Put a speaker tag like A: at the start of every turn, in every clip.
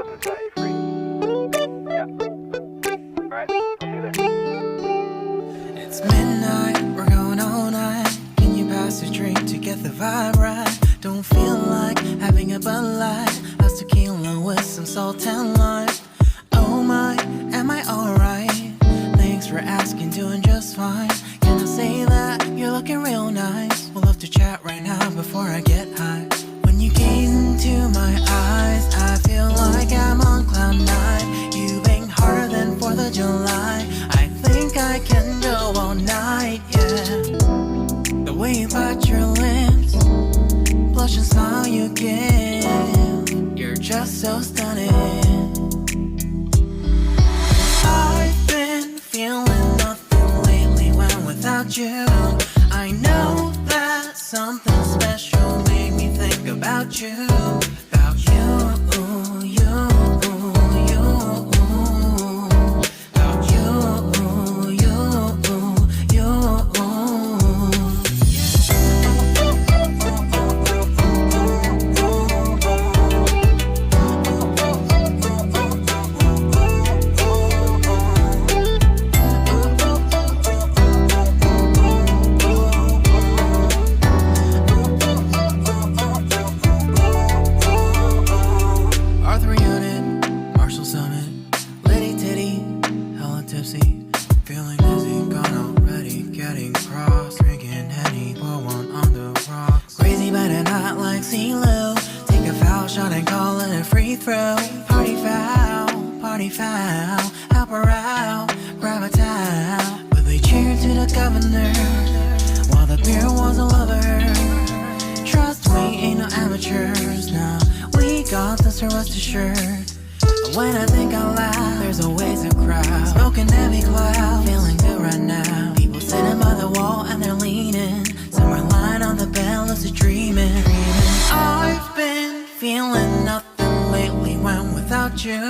A: close and set you free. Yeah. Alright, I'll see you there.
B: It's midnight, we're going all night. Can you pass a drink to get the vibe right? Don't feel like having a Bud Light. How's tequila with some salt and lime? Oh my, am I alright? Thanks for asking, doing just fine. Can I say that you're looking real nice? We'll love to chat right now before I get high. When you gaze into my eyes, I feel like I'm on cloud nine. You bang harder than 4th of July. I think I can go all night, yeah. The way you bite your lips, blush and smile you give, you're just so stunning. I've been feeling nothing lately when without you. I know that something special made me think about you. About you, you, you. About you, you, you. Arthur Unit, Marshall Summit, Liddy Titty, hella tipsy, feeling dizzy, gone already, getting cross, drinking Henny, pour one on the rocks. Crazy but not like CeeLo, take a foul shot and call it a free throw. Party foul, help her out, grab a towel. But they cheered to the governor, while the beer was a lover. Trust we ain't no amateurs, now we got this, so rest assured. When I think out loud, there's always a crowd, smoking heavy cloud, feeling good right now. People sitting by the wall and they're leaning, some are lying on the bed, lucid dreaming. I've been feeling nothing lately when without you.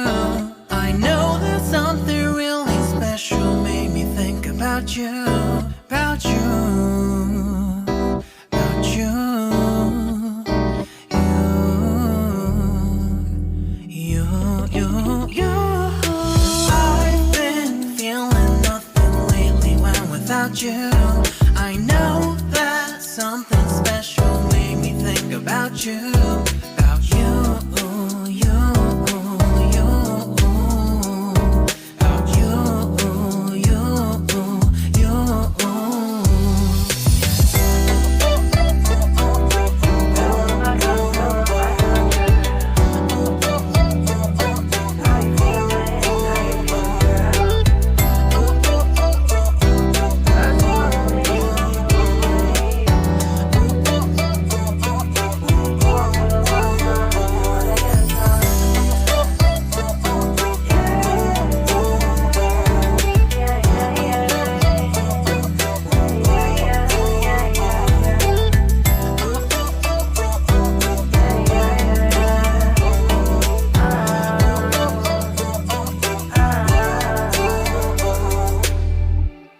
B: I know that something really special made me think about you, about you, about you. I've been feeling nothing lately when without you. I know that something special made me think about you, about you, you, you, about you, you, you.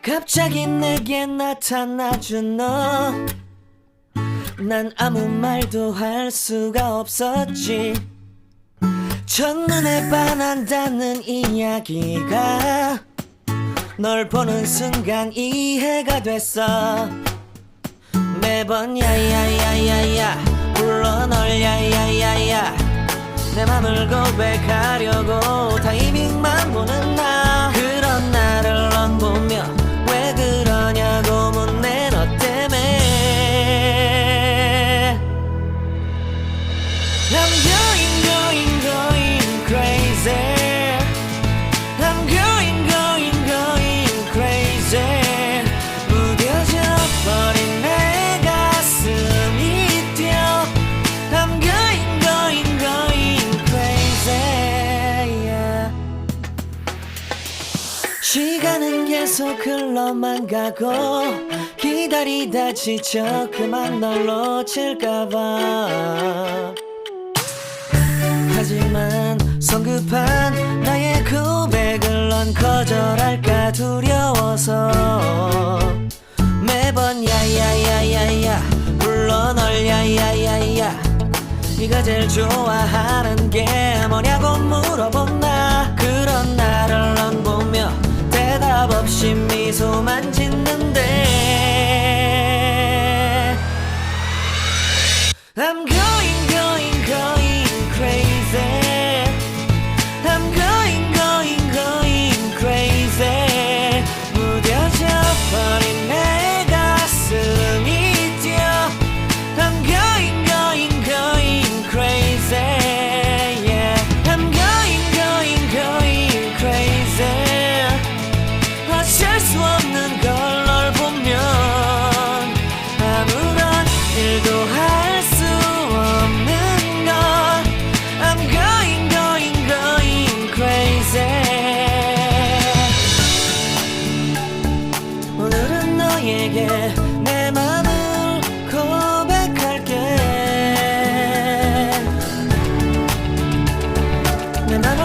C: 갑자기 내게 나타나준 너, 난 아무 말도 할 수가 없었지. 첫눈에 반한다는 이야기가 널 보는 순간 이해가 됐어. 매번 야야야야야 불러 널 야야야야, 내 맘을 고백하려고 타이밍만 보는 나. 그런 나를 넌 보며 왜 그러냐고 묻네, 너 때문에. I'm going crazy. I'm going crazy. 무뎌져 버린 내 가슴이 뛰어. I'm going crazy, yeah. 시간은 계속 흘러만 가고 기다리다 지쳐 그만 널 놓칠까봐. 하지만 성급한 나의 고백을 넌 거절할까 두려워서 매번 야야야야야 불러 널 야야야야. 네가 제일 좋아하는 게 뭐냐고 나는